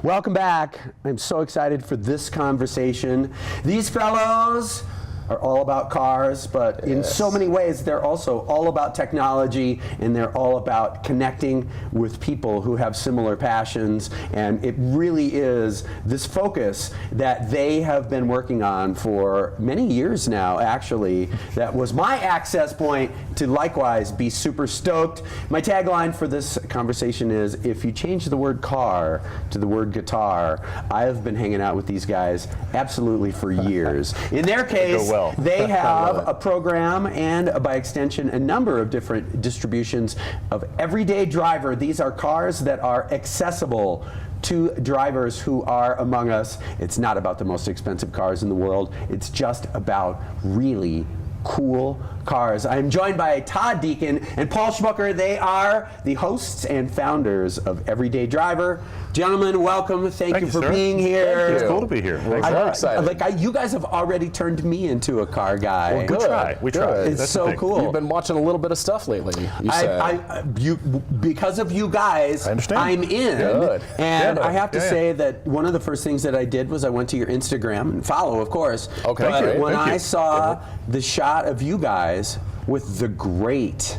Welcome back. I'm so excited for this conversation. These fellows are all about cars, but in so many ways they're also all about technology, and they're all about connecting with people who have similar passions. And it really is this focus that they have been working on for many years now, actually. That was my access point to likewise be super stoked. My tagline for this conversation is, if you change the word car to the word guitar, I have been hanging out with these guys absolutely for years. In their case, they have a program and, by extension, a number of different distributions of Everyday Driver. These are cars that are accessible to drivers who are among us. It's not about the most expensive cars in the world. It's just about really cool cars. I'm joined by Todd, Deacon, and Paul Schmucker. They are the hosts and founders of Everyday Driver. Gentlemen, welcome. Thank you for being here. It's cool to be here. I'm excited. You guys have already turned me into a car guy. Well, good. We try. It's That's so cool. You've been watching a little bit of stuff lately, you said. Because of you guys, I'm in. Good. And I have to say that one of the first things that I did was I went to your Instagram and follow, of course. Okay. But when I saw the shot of you guys with the great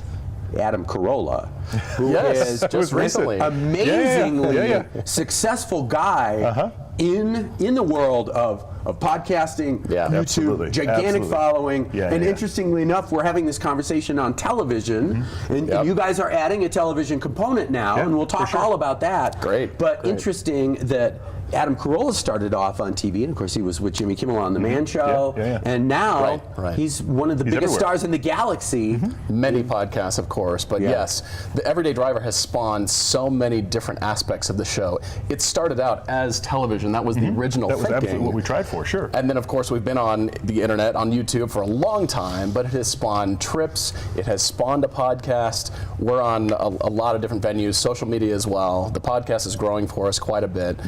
Adam Carolla, who is just recently amazingly successful guy in the world of podcasting, YouTube, gigantic following, and interestingly enough, we're having this conversation on television, and you guys are adding a television component now, and we'll talk all about that. Great. But interesting that Adam Carolla started off on TV, and of course he was with Jimmy Kimmel on The Man Show, and now he's one of the biggest stars in the galaxy. Many podcasts, of course, but yes, the Everyday Driver has spawned so many different aspects of the show. It started out as television. That was the original thinking. That was absolutely what we tried for, sure. And then, of course, we've been on the internet, on YouTube for a long time, but it has spawned trips. It has spawned a podcast. We're on a lot of different venues, social media as well. The podcast is growing for us quite a bit.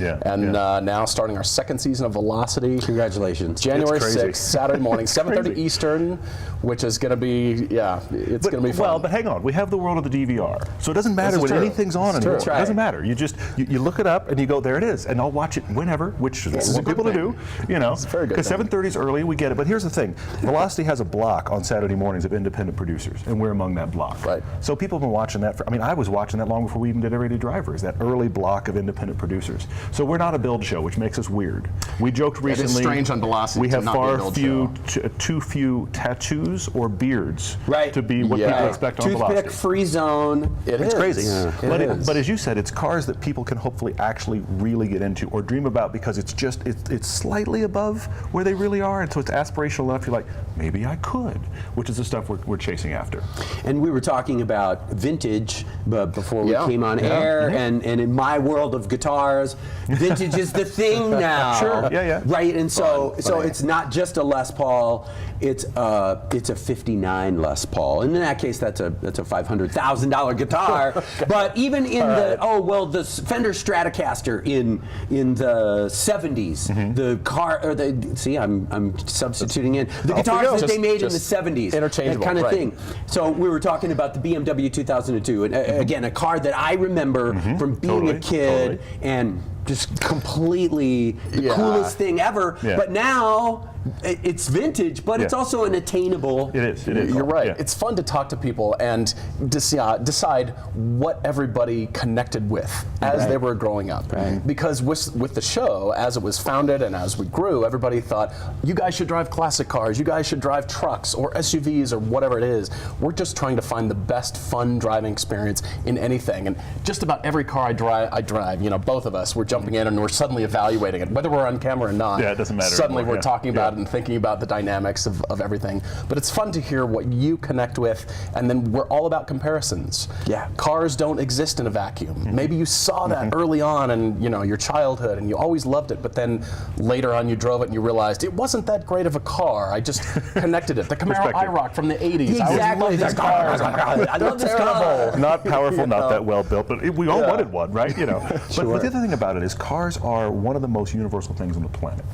And now starting our second season of Velocity. Congratulations. January 6th, Saturday morning, 7:30 Eastern, which is going to be, it's going to be fun. Well, but hang on, we have the world of the DVR, so it doesn't matter when anything's on anymore. It doesn't matter. You just you look it up and you go, there it is, and I'll watch it whenever, which is what people do, because 7:30 is early, we get it. But here's the thing: Velocity has a block on Saturday mornings of independent producers, and we're among that block. Right. So people have been watching that. I was watching that long before we even did Everyday Drivers. That early block of independent producers. So we're not a build show, which makes us weird. We joked recently. It is strange on Velocity. We have too too few tattoos or beards to be what people expect on Velocity. Toothpick free zone. It's crazy. But as you said, it's cars that people can hopefully actually really get into or dream about, because it's slightly above where they really are, and so it's aspirational enough. You're like, maybe I could, which is the stuff we're chasing after. And we were talking about vintage before we came on air, and in my world of guitars, vintage is the thing now. Right, and so it's not just a Les Paul, it's a 59 Les Paul. And in that case, that's a $500,000 guitar. But even in the Fender Stratocaster in the 70s, the car, or I'm substituting in the guitars that they made in the 70s, interchangeable, that kind of thing. So we were talking about the BMW 2002, and again, a car that I remember from being a kid and just completely the coolest thing ever. But now it's vintage, but it's also an attainable. It is. You're right. It's fun to talk to people and decide what everybody connected with as they were growing up. Because with the show, as it was founded and as we grew, everybody thought, you guys should drive classic cars, you guys should drive trucks or SUVs or whatever it is. We're just trying to find the best fun driving experience in anything. And just about every car I drive, both of us, we're jumping in and we're suddenly evaluating it, whether we're on camera or not. It doesn't matter. Suddenly we're talking about it and thinking about the dynamics of everything. But it's fun to hear what you connect with, and then we're all about comparisons. Cars don't exist in a vacuum. Maybe you saw that early on in your childhood and you always loved it, but then later on you drove it and you realized it wasn't that great of a car. I just connected it. The Camaro IROC from the 80s. Exactly. I love this car. I love this car. Not powerful, not that well built, but we all wanted one, right? But the other thing about it is cars are one of the most universal things on the planet.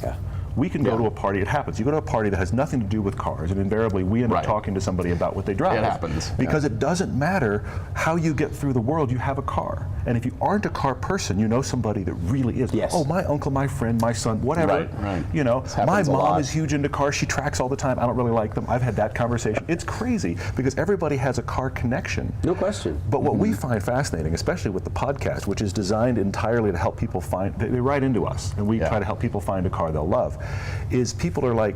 we can go to a party. It happens. You go to a party that has nothing to do with cars, and invariably we end up talking to somebody about what they drive. It happens. Because it doesn't matter how you get through the world, you have a car. And if you aren't a car person, you know somebody that really is. Yes. Oh, my uncle, my friend, my son, whatever. Right. You know, my happens a mom lot. is huge into cars. She tracks all the time. I don't really like them. I've had that conversation. It's crazy because everybody has a car connection. No question. But what we find fascinating, especially with the podcast, which is designed entirely to help people find, they write into us, and we try to help people find a car they'll love, is people are like,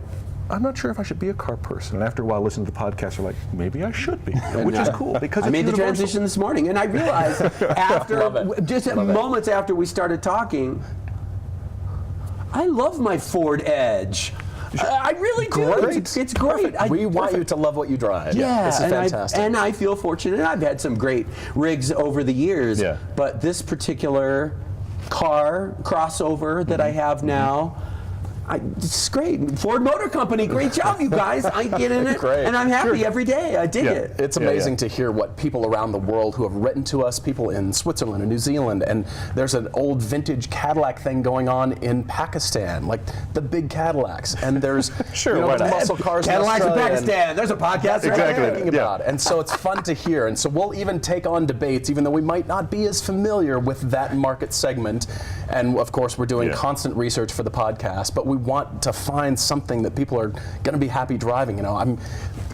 I'm not sure if I should be a car person. And after a while, listening to the podcast, they're like, maybe I should be, which is cool because I it's made the universal. transition this morning, and I realized after moments after we started talking, I love my Ford Edge. I really do. Great. It's great. We want you to love what you drive. Yeah, This is and fantastic. I feel fortunate. I've had some great rigs over the years, Yeah. but this particular car crossover that I have now, it's great. Ford Motor Company, great job, you guys. I get in it, Great. and I'm happy every day. I dig it. It's amazing to hear what people around the world who have written to us, people in Switzerland and New Zealand, and there's an old vintage Cadillac thing going on in Pakistan, like the big Cadillacs, and there's why the not? muscle cars Cadillacs in Australia, and Pakistan. There's a podcast right Exactly. there. thinking about. And so it's fun to hear. And so we'll even take on debates, even though we might not be as familiar with that market segment. And of course, we're doing constant research for the podcast, but we want to find something that people are going to be happy driving. You know, I'm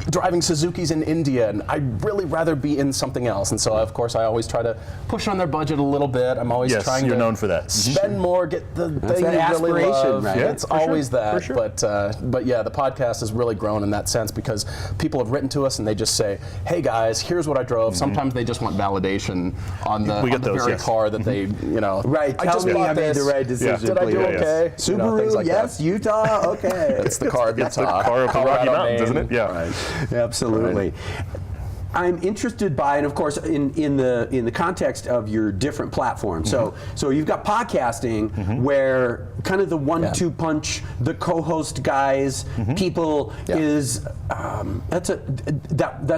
driving Suzukis in India, and I'd really rather be in something else. And so, of course, I always try to push on their budget a little bit. I'm always trying you're to known for that. spend more, get the thing that you really aspiration, love. right? Yeah, It's for sure, always that. for sure. But yeah, the podcast has really grown in that sense because people have written to us and they just say, "Hey guys, here's what I drove." Sometimes they just want validation on the, We get on the those, very yes. car that they, you know. Right, I tell just me bought I made this. the right decision. Did I do please. okay? Subaru, You know, things like yes. that. Utah, okay. It's the car of It's the Utah. car of the Rocky Colorado, Mountains, isn't Maine. it? Yeah. Right. Absolutely. I'm interested by, and of course, in the context of your different platforms. So you've got podcasting, where kind of the 1-2 punch, the co-host guys, people is that's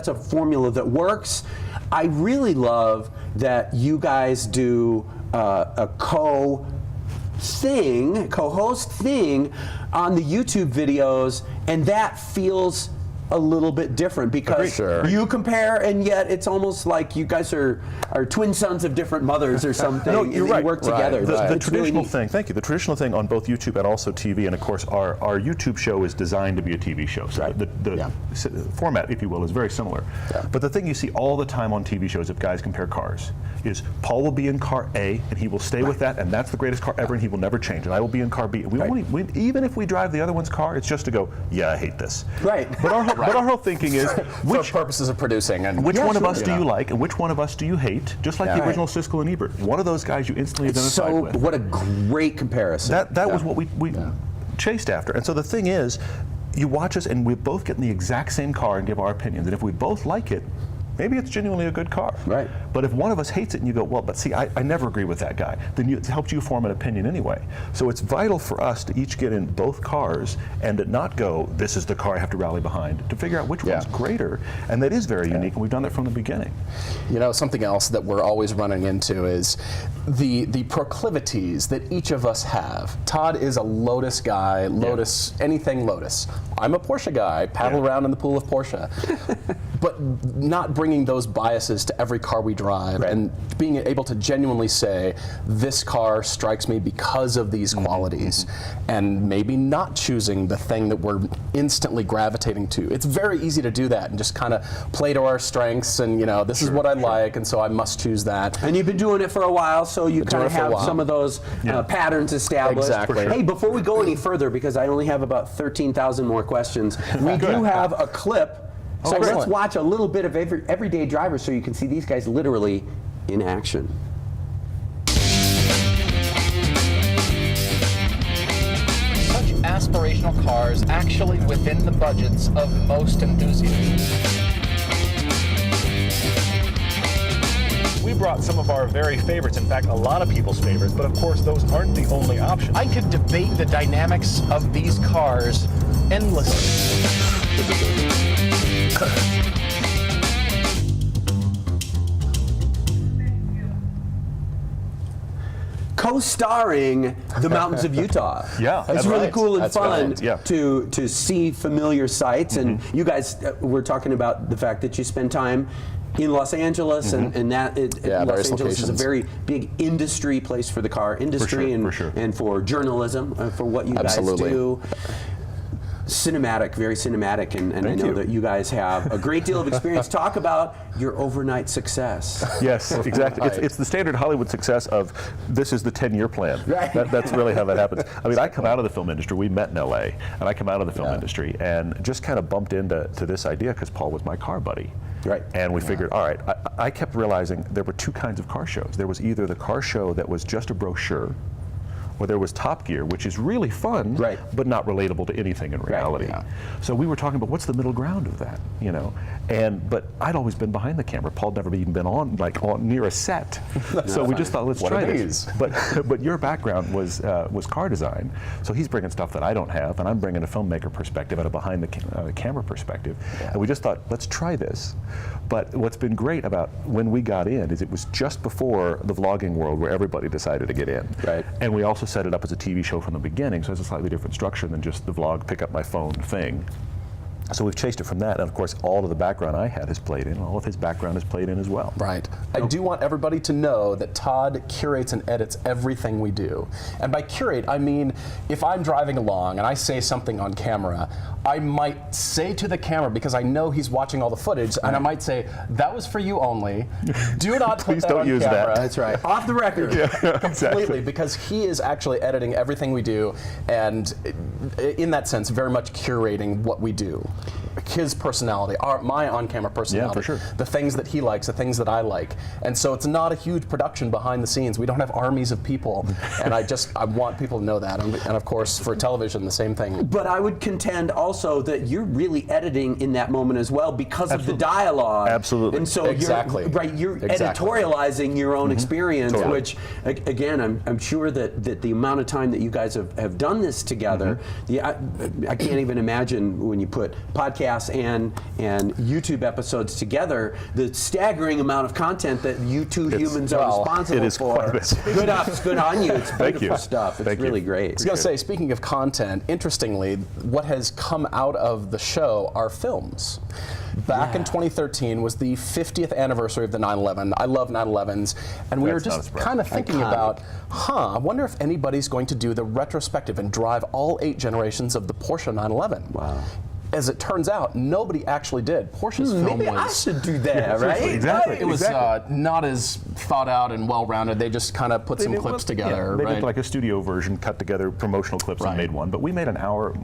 a formula that works. I really love that you guys do a co-host thing on the YouTube videos, and that feels a little bit different because Sure. you compare, and yet it's almost like you guys are twin sons of different mothers or something. No, you're and right. You work together. The It's really traditional neat. thing, thank you. The traditional thing on both YouTube and also TV, and of course our YouTube show is designed to be a TV show. So the format, if you will, is very similar. But the thing you see all the time on TV shows, if guys compare cars, is Paul will be in car A and he will stay with that, and that's the greatest car ever, and he will never change. And I will be in car B. We even if we drive the other one's car, it's just to go, yeah, I hate this. Right. But our whole thinking is, For purposes of producing. And which one of sure. us do you like, and which one of us do you hate? Just like the original Siskel and Ebert. One of those guys you instantly identified So with. what a great comparison. That was what we chased after. And so the thing is, you watch us and we both get in the exact same car and give our opinions. And if we both like it, maybe it's genuinely a good car. Right. But if one of us hates it and you go, well, but see, I never agree with that guy, then it helps you form an opinion anyway. So it's vital for us to each get in both cars and to not go, this is the car I have to rally behind, to figure out which one's greater. And that is very unique, and we've done that from the beginning. You know, something else that we're always running into is the proclivities that each of us have. Todd is a Lotus guy, anything Lotus. I'm a Porsche guy, paddle around in the pool of Porsche. But not bringing those biases to every car we drive and being able to genuinely say, this car strikes me because of these qualities, and maybe not choosing the thing that we're instantly gravitating to. It's very easy to do that and just kind of play to our strengths, and this is what I like, and so I must choose that. And you've been doing it for a while, so you kind of it for a have while. some of those patterns established. Exactly. Hey, before we go any further, because I only have about 13,000 more questions, we do have a clip. So let's excellent. watch a little bit of Everyday Driver so you can see these guys literally in action. Such aspirational cars actually within the budgets of most enthusiasts. We brought some of our very favorites, in fact, a lot of people's favorites, but of course those aren't the only option. I could debate the dynamics of these cars endlessly. co-starring the mountains of Utah. Yeah, it's that's really right. cool and That's fun right. Yeah. to see familiar sights. And you guys were talking about the fact that you spend time in Los Angeles, and that Yeah, Los various Angeles is a locations. very big industry place for the car industry, For sure. and for journalism, for what you Absolutely. guys do. Cinematic, very cinematic, and I Thank know you. that you guys have a great deal of experience. Talk about your overnight success. Yes, exactly. It's the standard Hollywood success of this is the 10-year plan. Right. That's really how that happens. I mean, I come out of the film industry. We met in LA, and I come out of the film industry and just kind of bumped into this idea because Paul was my car buddy. Right. And we figured, all right, I kept realizing there were two kinds of car shows. There was either the car show that was just a brochure, or there was Top Gear, which is really fun, Right. but not relatable to anything in reality. yeah. So we were talking about what's the middle ground of that, you know? But I'd always been behind the camera. Paul never even been on near a set. So we just thought, let's What try are this. these? But your background was car design, so he's bringing stuff that I don't have, and I'm bringing a filmmaker perspective and a behind the camera perspective. And we just thought, let's try this. But what's been great about when we got in is it was just before the vlogging world where everybody decided to get in. Right. And we also set it up as a TV show from the beginning, so it's a slightly different structure than just the vlog, pick up my phone thing. So we've chased it from that, and of course all of the background I had has played in, and all of his background has played in as well. Right. I do want everybody to know that Todd curates and edits everything we do. And by curate, I mean if I'm driving along and I say something on camera, I might say to the camera, because I know he's watching all the footage, and I might say, that was for you only. Do not put Please that don't on use that. camera. That's right. Off the record. Completely, because he is actually editing everything we do, and in that sense, very much curating what we do. His personality, my on-camera personality, for sure. the things that he likes, the things that I like, and so it's not a huge production behind the scenes. We don't have armies of people, and I want people to know that. And of course, for television, the same thing. But I would contend also that you're really editing in that moment as well because of the dialogue. Absolutely. And so Exactly. you're Exactly. editorializing your own experience, Totally. which again, I'm sure that the amount of time that you guys have done this together, I can't even imagine when you put podcasts and YouTube episodes together, the staggering amount of content that you two humans are responsible it is for. quite a bit. Good up, it's good on you. It's Thank beautiful you. stuff. It's Thank you. really great. I was going to say, speaking of content, interestingly, what has come out of the show are films. Back in 2013 was the 50th anniversary of the 911. I love 911s, and we were That's not a just surprise. kind of thinking about, I wonder if anybody's going to do the retrospective and drive all 8 generations of the Porsche 911. Wow. As it turns out, nobody actually did. Porsche's film Maybe I was... should do that, right? Exactly. It was not as thought out and well-rounded. They just kind of put some clips together, They right? did like a studio version, cut together promotional clips and Right. made one. But we made an hour,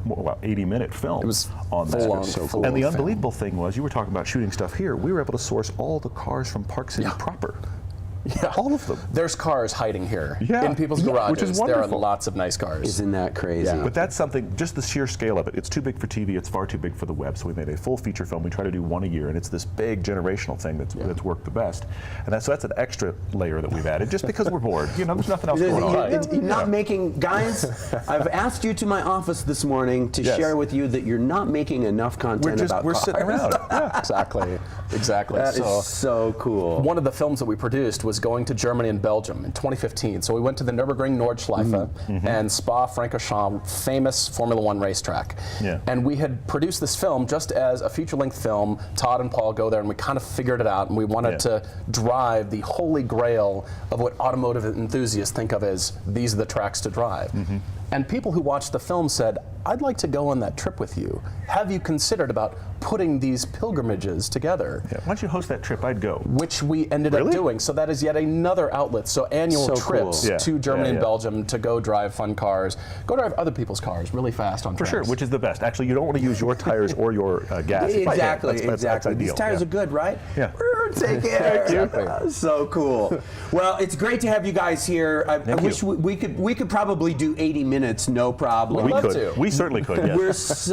80-minute film It was on that. full-on, so cool And the film. unbelievable thing was, you were talking about shooting stuff here. We were able to source all the cars from Park City proper. Yeah. All of them. There's cars hiding here Yeah. in people's Yeah, garages. which is There are wonderful. lots of nice cars. Isn't that crazy? Yeah. But that's something, just the sheer scale of it. It's too big for TV, it's far too big for the web. So we made a full feature film. We try to do one a year, and it's this big generational thing that's worked the best. And so that's an extra layer that we've added, just because we're bored. You know, there's nothing else going on. You're not making, guys, I've asked you to my office this morning to share with you that you're not making enough content about We're cars. sitting around. Exactly. That is so cool. One of the films that we produced was going to Germany and Belgium in 2015. So we went to the Nürburgring Nordschleife and Spa-Francorchamps, famous Formula One racetrack. Yeah. And we had produced this film just as a feature-length film. Todd and Paul go there, and we kind of figured it out, and we wanted to drive the holy grail of what automotive enthusiasts think of as these are the tracks to drive. And people who watched the film said, I'd like to go on that trip with you. Have you considered about putting these pilgrimages together? Yeah. Once you host that trip, I'd go. Which we ended up Really? doing. So that is yet another outlet. So annual So trips cool. Yeah. to Germany Yeah, and yeah. Belgium to go drive fun cars, go drive other people's cars really fast on For tracks. sure, which is the best. Actually, you don't want to use your tires or your gas. If I can. Exactly, That's exactly. ideal. These tires Yeah. are good, right? Yeah. Take care. Exactly. So cool. Well, it's great to have you guys here. I wish we could probably do 80 minutes, no problem. We love could. to. We certainly could. Yes.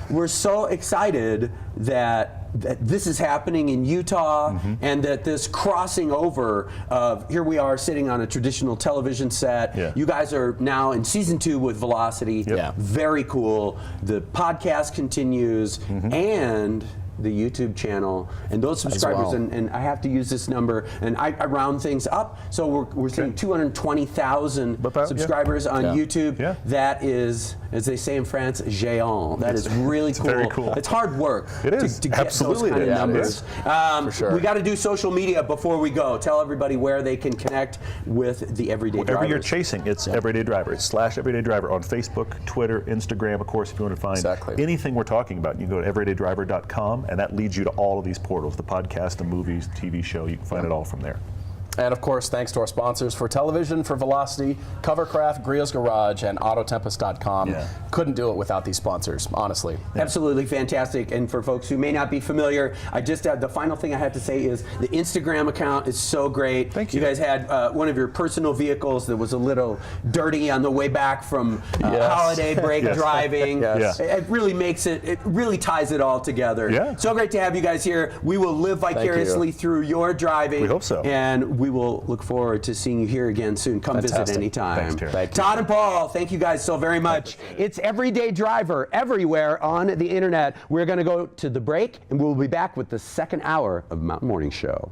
We're so excited that this is happening in Utah, and that this crossing over of here we are sitting on a traditional television set. Yeah. You guys are now in season 2 with Velocity. Yeah. Very cool. The podcast continues, and the YouTube channel and those subscribers, well. and I have to use this number, and I round things up. So we're seeing 220,000 subscribers on YouTube. Yeah. That is, as they say in France, géant. That is really cool. Very cool. It's hard work It is. to get Absolutely those kind it of is. numbers. For sure. We got to do social media before we go. Tell everybody where they can connect with the Everyday Drivers. Whatever you're chasing, it's Everyday Driver. It's /Everyday Driver on Facebook, Twitter, Instagram. Of course, if you want to find anything we're talking about, you can go to everydaydriver.com, and that leads you to all of these portals, the podcast, the movies, the TV show. You can find it all from there. And of course, thanks to our sponsors for television, for Velocity, Covercraft, Griot's Garage, and Autotempest.com. Yeah. Couldn't do it without these sponsors, honestly. Absolutely fantastic. And for folks who may not be familiar, I just had the final thing I had to say is the Instagram account is so great. Thank you. You guys had one of your personal vehicles that was a little dirty on the way back from holiday break driving. Yes. It really makes it really ties it all together. Yeah. So great to have you guys here. We will live vicariously through your driving. We hope so. And we will look forward to seeing you here again soon. Come visit anytime. Thanks, Terry. Thank you. Todd and Paul, thank you guys so very much. It's Everyday Driver everywhere on the internet. We're going to go to the break, and we'll be back with the second hour of Mountain Morning Show.